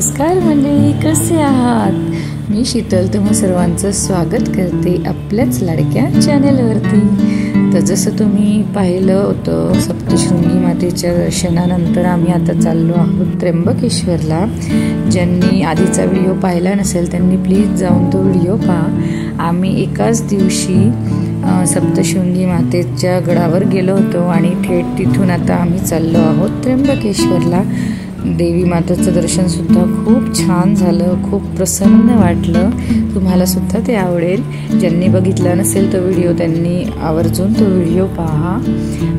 नमस्कार मंडळी, कसे आहात? मी शीतल तुम्हा सर्वांचं स्वागत करते आपल्याच लाडक्या चॅनेलवरती. तर जसं तुम्ही पाहिलं होतं, सप्तशृंगी मातेच्या दर्शनानंतर आम्ही आता चाललो आहोत त्र्यंबकेश्वरला. ज्यांनी आधीचा व्हिडिओ पाहिला नसेल त्यांनी प्लीज जाऊन तो व्हिडिओ पहा. आम्ही एकाच दिवशी सप्तशृंगी मातेच्या गडावर गेलो होतो आणि थेट तिथून आता आम्ही चाललो आहोत त्र्यंबकेश्वरला. देवी मातेचं दर्शनसुद्धा खूप छान झालं, खूप प्रसन्न वाटलं. तुम्हाला सुद्धा ते आवडेल. ज्यांनी बघितला नसेल तो व्हिडिओ त्यांनी आवर्जून तो व्हिडिओ पहा.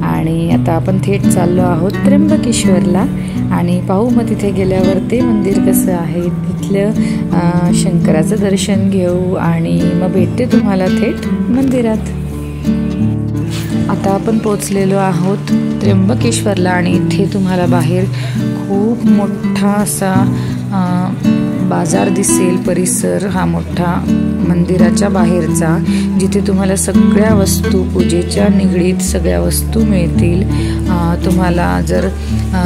आणि आता आपण थेट चाललो आहोत त्र्यंबकेश्वरला आणि पाहू मग तिथे गेल्यावर ते मंदिर कसं आहे, तिथलं शंकराचं दर्शन घेऊ आणि मग भेटते तुम्हाला थेट मंदिरात. आता आपण पोचलेलो आहोत त्र्यंबकेश्वरला आणि इथे तुम्हाला बाहेर खूप मोठा असा बाजार दिसेल. परिसर हा मोठा मंदिराच्या बाहेरचा, जिथे तुम्हाला सगळ्या वस्तू पूजेच्या निगडीत सगळ्या वस्तू मिळतील. तुम्हाला जर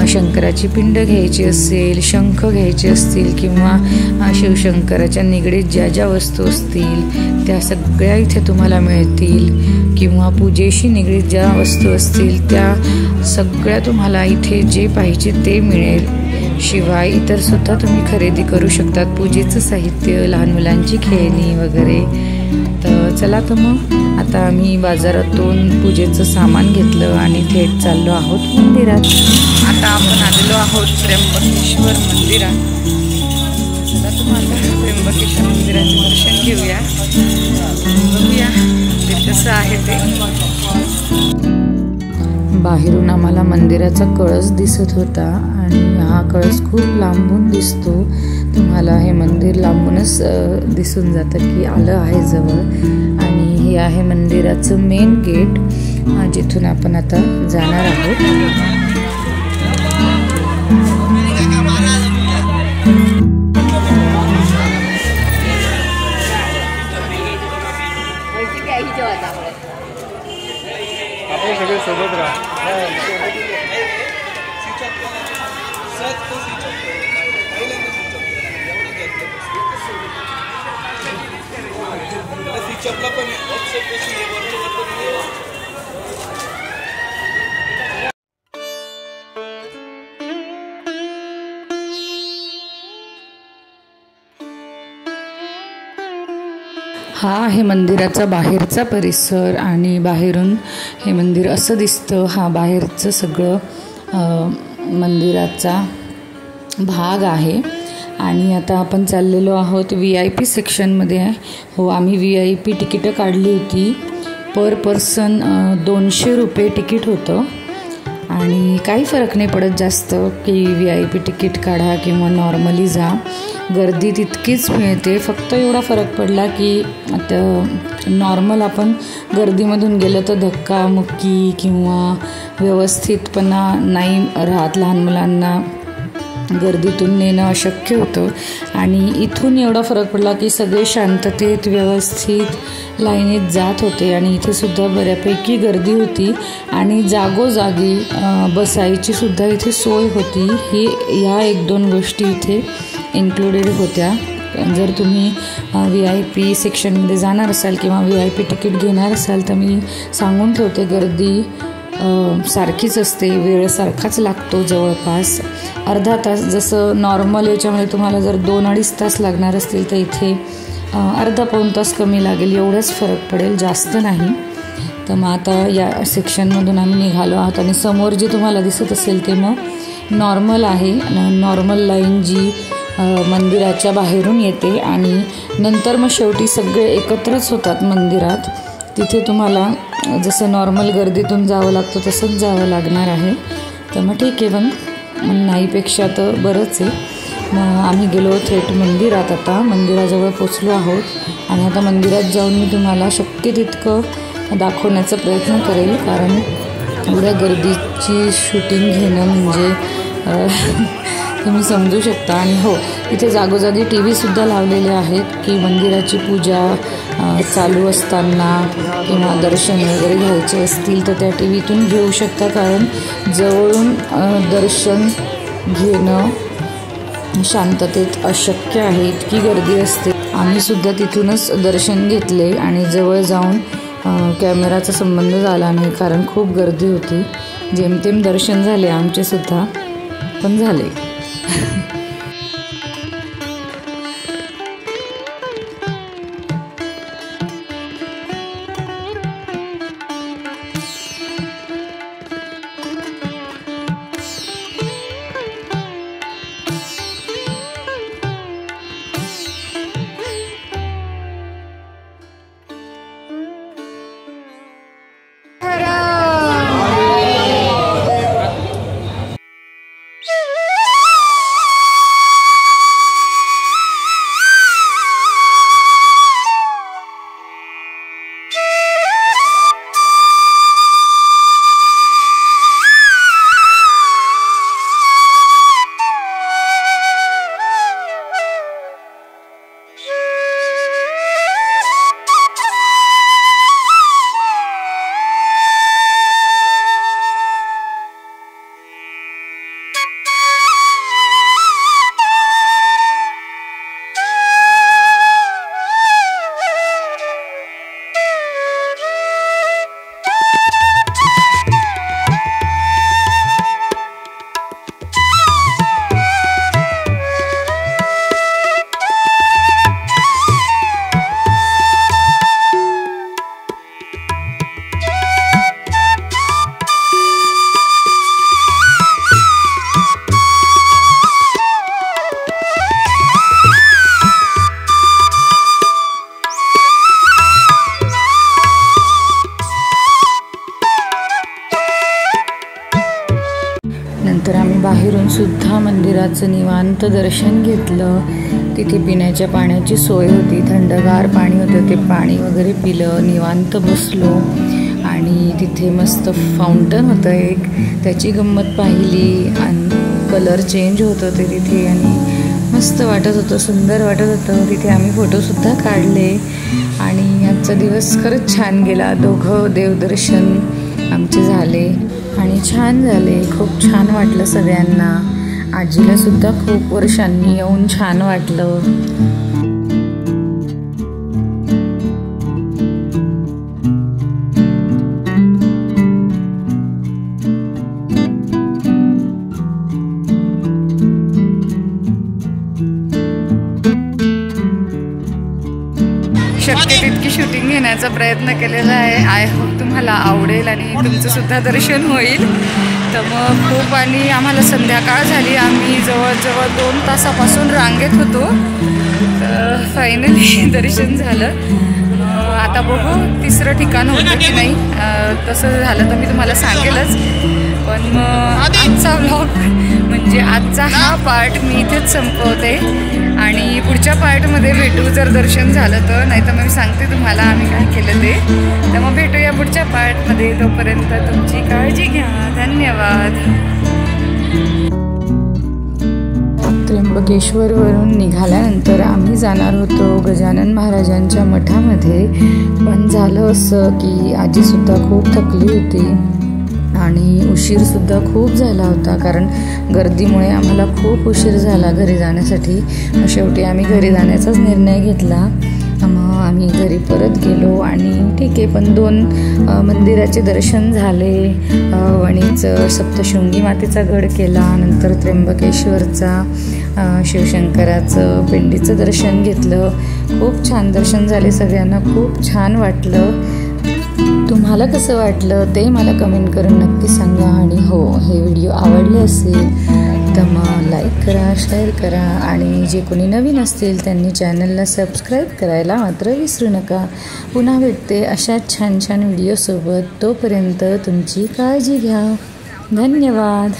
शंकराची पिंड घ्यायची असेल, शंख घ्यायचे असतील किंवा शिवशंकराच्या निगडीत ज्या ज्या वस्तू असतील त्या सगळ्या इथे तुम्हाला मिळतील. किंवा पूजेशी निगडीत ज्या वस्तू असतील त्या सगळ्या तुम्हाला इथे जे पाहिजे ते मिळेल. शिवाय इतर सुद्धा तुम्ही खरेदी करू शकतात, पूजेचं साहित्य, लहान मुलांची खेळणी वगैरे. तर चला तर मग आता आम्ही बाजारातून पूजेचं सामान घेतलं आणि थेट चाललो आहोत मंदिरात. आता आपण आलेलो आहोत त्र्यंबकेश्वर मंदिरात. चला तुम्हाला त्र्यंबकेश्वर मंदिराचे दर्शन घेऊया, बघूया ते कसं आहे ते. बाहेरून आम्हाला मंदिराचा कळस दिसत होता आणि हा कळस खूप लांबून दिसतो. तुम्हाला हे मंदिर लांबूनच दिसून जातं की आलं आहे जवळ. आणि हे आहे मंदिराचं मेन गेट, जिथून आपण आता जाणार आहोत. सगळे सोबत राहा. हा आहे मंदिराचा बाहेरचा परिसर आणि बाहेरून हे मंदिर असं दिसतं. हा बाहेरचं सगळं मंदिराचा भाग आहे. आणि आता आपण चाललेलो आहोत VIP सेक्शनमध्ये. हो, आम्ही VIP तिकीटं काढली होती. पर पर्सन 200 रुपये तिकीट होतं. आणि काही फरक नाही पडत जास्त की VIP तिकीट काढा किंवा नॉर्मली जा, गर्दी तितकीच मिळते. फक्त एवढा फरक पडला की आता नॉर्मल आपण गर्दीमधून गेलं तर धक्कामुक्की किंवा व्यवस्थितपणा नाही राहत. लहान मुलांना गर्दीतून नेणं अशक्य होतं. आणि इथून एवढा फरक पडला की सगळे शांततेत व्यवस्थित लाईनीत जात होते. आणि इथे सुद्धा बऱ्यापैकी गर्दी होती आणि जागोजागी बसायची सुद्धा इथे सोय होती. ही ह्या 1-2 गोष्टी इथे इन्क्लुडेड होत्या. जर तुम्ही VIP सेक्शनमध्ये जाणार असाल किंवा VIP तिकीट घेणार असाल तर मी सांगून ठेवते, गर्दी सारखीच असते, वेळ सारखाच लागतो, जवळपास अर्धा तास. जसं नॉर्मल याच्यामध्ये तुम्हाला जर 2-2.5 तास लागणार असतील तर इथे अर्धा-पाऊण तास कमी लागेल, एवढाच फरक पडेल, जास्त नाही. तर मग आता या सेक्शनमधून आम्ही निघालो आहोत आणि समोर जे तुम्हाला दिसत असेल ते मग नॉर्मल आहे. नॉर्मल लाईन जी मंदिराच्या बाहेरून येते आणि नंतर मग शेवटी सगळे एकत्रच होतात मंदिरात. तिथे तुम्हाला जसं नॉर्मल गर्दीतून जावं लागतं तसंच जावं लागणार आहे. तर मग ठीक आहे, पण नाहीपेक्षा तर बरंच आहे. मग आम्ही गेलो थेट मंदिरात. आता मंदिराजवळ पोचलो आहोत आणि आता मंदिरात जाऊन मी तुम्हाला शक्य तितकं दाखवण्याचा प्रयत्न करेल, कारण एवढ्या गर्दीची शूटिंग घेणं म्हणजे तुम्ही समजू शकता. आणि हो, इथे जागोजागी TV-सुद्धा लावलेले आहेत की मंदिराची पूजा चालू असताना किंवा दर्शन वगैरे घ्यायचे असतील तर त्या TV-तून घेऊ शकता, कारण जवळून दर्शन घेणं शांततेत अशक्य आहे, इतकी गर्दी असते. आम्ही सुद्धा तिथूनच दर्शन घेतले आणि जवळ जाऊन कॅमेराचा संबंध झाला नाही कारण खूप गर्दी होती. जेमतेम दर्शन झाले आमचे सुद्धा, पण झाले. नंतर आम्ही बाहेरून सुद्धा मंदिराचं निवांत दर्शन घेतलं. तिथे पिण्याच्या पाण्याची सोय होती, थंडगार पाणी होतं, ते पाणी वगैरे पिलं, निवांत बसलो. आणि तिथे मस्त फाउंटन होतं एक, त्याची गंमत पाहिली. आणि कलर चेंज होत होते तिथे आणि मस्त वाटत होतं, सुंदर वाटत होतं. तिथे आम्ही फोटोसुद्धा काढले आणि आजचा दिवस खरंच छान गेला. दोघं देवदर्शन आमचे झाले आणि छान झाले. खूप छान वाटलं सगळ्यांना. आजीला सुद्धा खूप वर्षांनी येऊन छान वाटलं. शक्य तितकी शूटिंग घेण्याचा प्रयत्न केलेला आहे. आय होप तुम्हाला आवडेल आणि तुमचं सुद्धा दर्शन होईल. तर मग खूप आणि आम्हाला संध्याकाळ झाली. आम्ही जवळजवळ 2 तासापासून रांगेत होतो. तर फायनली दर्शन झालं. आता बघू तिसरं ठिकाण होतं की नाही. तसं झालं तर मी तुम्हाला सांगेलच. पण मग आजचा व्लॉग म्हणजे आजचा हा पार्ट मी इथेच संपवते आणि पुढच्या पार्टमध्ये भेटू जर दर्शन झालं तर. नाही तर मग मी सांगते तुम्हाला आम्ही काय केलं ते. तर मग भेटूया पुढच्या पार्टमध्ये. तोपर्यंत तुमची काळजी घ्या. धन्यवाद. त्र्यंबकेश्वरवरून निघाल्यानंतर आम्ही जाणार होतो गजानन महाराजांच्या मठामध्ये. पण झालं असं की आजीसुद्धा खूप थकली होती आणि उशीरसुद्धा खूप झाला होता कारण गर्दीमुळे आम्हाला खूप उशीर झाला घरी जाण्यासाठी. शेवटी आम्ही घरी जाण्याचाच निर्णय घेतला. मग आम्ही घरी परत गेलो आणि ठीक आहे. पण 2 मंदिराचे दर्शन झाले. वणीचं सप्तशृंगी मातेचा गड केला, नंतर त्र्यंबकेश्वरचा शिवशंकराचं पिंडीचं दर्शन घेतलं. खूप छान दर्शन झाले. सगळ्यांना खूप छान वाटलं. तुम्हाला कसं वाटलं ते मला कमेंट करून नक्की सांगा. आणि हो, हे व्हिडिओ आवडले असेल तर मग लाईक करा, शेअर करा आणि जे कोणी नवीन असतील त्यांनी चॅनलला सबस्क्राईब करायला मात्र विसरू नका. पुन्हा भेटते अशाच छान छान व्हिडिओसोबत. तोपर्यंत तुमची काळजी घ्या. धन्यवाद.